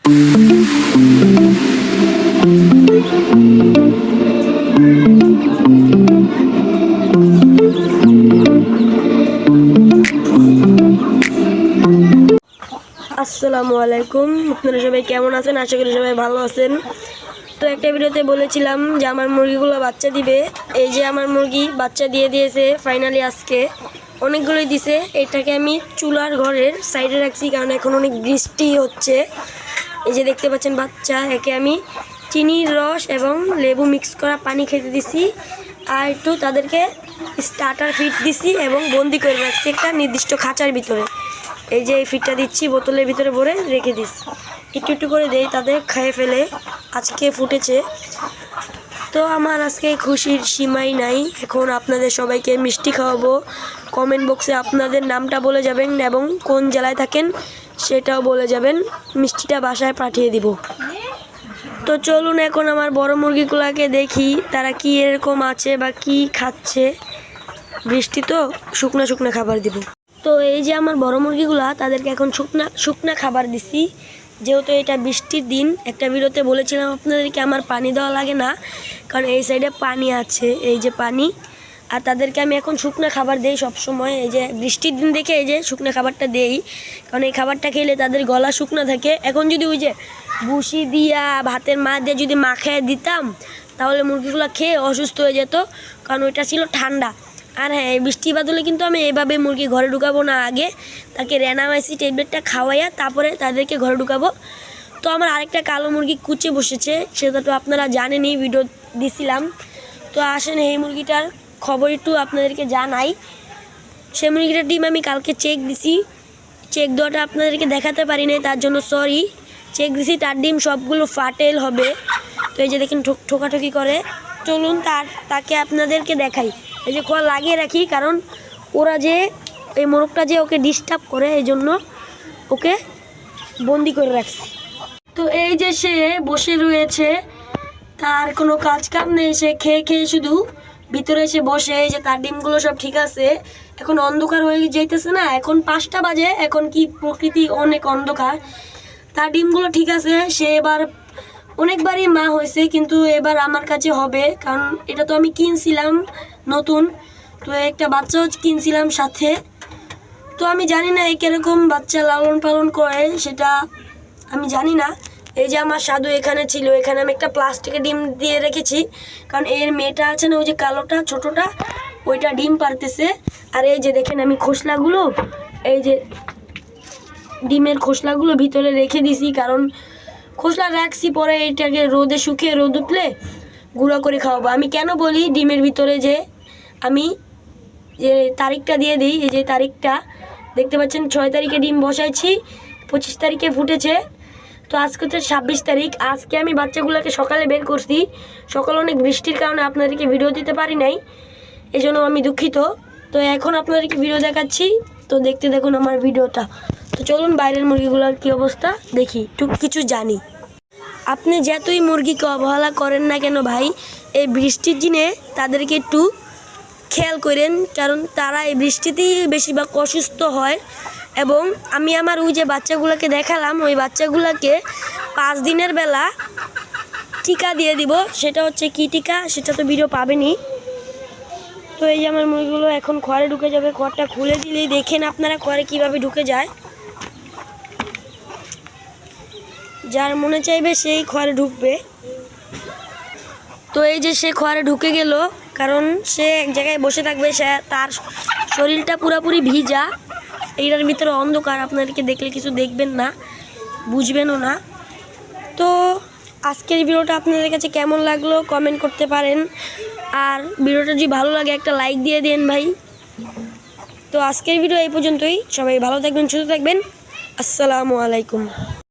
আসসালামু আলাইকুম, আপনারা সবাই কেমন আছেন? আশা করি সবাই ভালো আছেন। তো একটা ভিডিওতে বলেছিলাম যে আমার মুরগিগুলো বাচ্চা দিবে। এই যে আমার মুরগি বাচ্চা দিয়ে দিয়েছে ফাইনালি, আজকে অনেকগুলোই দিছে। এটাকে আমি চুলার ঘরের সাইডে রাখছি কারণ এখন অনেক বৃষ্টি হচ্ছে। এই যে দেখতে পাচ্ছেন বাচ্চা, একে আমি চিনির রস এবং লেবু মিক্স করা পানি খেতে দিছি, আর একটু তাদেরকে স্টার্টার ফিড দিছি এবং বন্দি করে রাখছি একটা নির্দিষ্ট খাঁচার ভিতরে। এই যে এই ফিডটা দিচ্ছি বোতলের ভিতরে ভরে রেখে দিচ্ছি, একটু একটু করে দেই, তাদের খেয়ে ফেলে। আজকে ফুটেছে, তো আমার আজকে খুশির সীমাই নাই। এখন আপনাদের সবাইকে মিষ্টি খাওয়াবো। কমেন্ট বক্সে আপনাদের নামটা বলে যাবেন এবং কোন জেলায় থাকেন সেটাও বলে যাবেন, মিষ্টিটা বাসায় পাঠিয়ে দিব। তো চলুন এখন আমার বড় মুরগিগুলোকে দেখি তারা কি এরকম আছে বা কি খাচ্ছে। বৃষ্টি তো শুকনা শুকনা খাবার দিব। তো এই যে আমার বড় মুরগিগুলা, তাদেরকে এখন শুকনা খাবার দিছি, যেহেতু এটা বৃষ্টির দিন। একটা ভিডিওতে বলেছিলাম আপনাদেরকে আমার পানি দেওয়া লাগে না, কারণ এই সাইডে পানি আছে, এই যে পানি। আর তাদেরকে আমি এখন শুকনা খাবার দেই সবসময়। এই যে বৃষ্টির দিন দেখে এই যে শুকনা খাবারটা দেই, কারণ এই খাবারটা খেলে তাদের গলা শুকনো থাকে। এখন যদি ওই যে ভুসি দিয়া ভাতের মা দিয়ে যদি মাখায় দিতাম, তাহলে মুরগিগুলো খেয়ে অসুস্থ হয়ে যেত, কারণ ওইটা ছিল ঠান্ডা। আর হ্যাঁ, এই বৃষ্টি বাদলে কিন্তু আমি এভাবে মুরগি ঘরে ঢুকাবো না, আগে তাকে রেনামাইসি ট্যাবলেটটা খাওয়াইয়া তারপরে তাদেরকে ঘরে ঢুকাবো। তো আমার আরেকটা কালো মুরগি কুচে বসেছে, সেটা তো আপনারা জানেনই, ভিডিও দিছিলাম। তো আসেন এই মুরগিটার খবর একটু আপনাদেরকে জানাই। সেই মুরগিটার ডিম আমি কালকে চেক দিছি, চেক দেওয়াটা আপনাদেরকে দেখাতে পারি নাই, তার জন্য সরি। চেক দিছি, তার ডিম সবগুলো ফাটেল হবে। তো এই যে দেখেন ঠোকাঠুকি করে। চলুন তাকে আপনাদেরকে দেখাই। এই যে খোয়া লাগিয়ে রাখি, কারণ ওরা যে এই মোরগটা যে ওকে ডিস্টার্ব করে, এই জন্য ওকে বন্দি করে রাখছি। তো এই যে সে বসে রয়েছে, তার কোনো কাজ কাম নেই, সে খেয়ে খেয়ে শুধু ভিতরে এসে বসে। এই যে তার ডিমগুলো সব ঠিক আছে। এখন অন্ধকার হয়ে যাইতেছে না, এখন 5টা বাজে, এখন কি প্রকৃতি অনেক অন্ধকার। তার ডিমগুলো ঠিক আছে, সে এবার অনেকবারই মা হয়েছে, কিন্তু এবার আমার কাছে হবে, কারণ এটা তো আমি কিনছিলাম নতুন। তো একটা বাচ্চাও কিনছিলাম সাথে। তো আমি জানি না এই কীরকম বাচ্চা লালন পালন করে, সেটা আমি জানি না। এই যে আমার সাধু এখানে ছিল, এখানে আমি একটা প্লাস্টিকের ডিম দিয়ে রেখেছি, কারণ এর মেয়েটা আছে না, ওই যে কালোটা ছোটোটা, ওইটা ডিম পারতেছে। আর এই যে দেখেন আমি খোসলাগুলো, এই যে ডিমের খোসলাগুলো ভিতরে রেখে দিছি, কারণ খোসলা রাখছি, পরে এটাকে রোদে শুকিয়ে রোদ উঠলে গুঁড়ো করে খাওয়াবো। আমি কেন বলি ডিমের ভিতরে যে আমি যে তারিখটা দিয়ে দিই, এই যে তারিখটা দেখতে পাচ্ছেন, 6 তারিখে ডিম বসাইছি, 25 তারিখে ফুটেছে। তো আজকে তো 26 তারিখ। আজকে আমি বাচ্চাগুলোকে সকালে বের করছি, সকালে অনেক বৃষ্টির কারণে আপনাদেরকে ভিডিও দিতে পারি নাই, এই জন্য আমি দুঃখিত। তো এখন আপনাদেরকে ভিডিও দেখাচ্ছি, তো দেখতে দেখুন আমার ভিডিওটা। তো চলুন বাইরের মুরগিগুলোর কী অবস্থা দেখি, একটু কিছু জানি। আপনি যতই মুরগিকে অবহেলা করেন না কেন ভাই, এই বৃষ্টির দিনে তাদেরকে একটু খেয়াল করেন, কারণ তারা এই বৃষ্টিতেই বেশিরভাগ অসুস্থ হয়। এবং আমি আমার ওই যে বাচ্চাগুলোকে দেখালাম, ওই বাচ্চাগুলোকে 5 দিনের বেলা টিকা দিয়ে দিব। সেটা হচ্ছে কি টিকা, সেটা তো ভিডিও পাবেনি। তো এই যে আমার মুরগিগুলো এখন ঘরে ঢুকে যাবে, ঘরটা খুলে দিলেই দেখেন আপনারা ঘরে কীভাবে ঢুকে যায়। যার মনে চাইবে সেই ঘরে ঢুকবে। তো এই যে সে ঘরে ঢুকে গেল, কারণ সে এক জায়গায় বসে থাকবে, সে তার শরীরটা পুরোপুরি ভিজা, এইটার ভিতরে অন্ধকার, আপনাদেরকে দেখলে কিছু দেখবেন না, বুঝবেনও না। তো আজকের ভিডিওটা আপনাদের কাছে কেমন লাগলো কমেন্ট করতে পারেন, আর ভিডিওটা যদি ভালো লাগে একটা লাইক দিয়ে দেন ভাই। তো আজকের ভিডিও এই পর্যন্তই, সবাই ভালো থাকবেন, সুস্থ থাকবেন। আসসালামু আলাইকুম।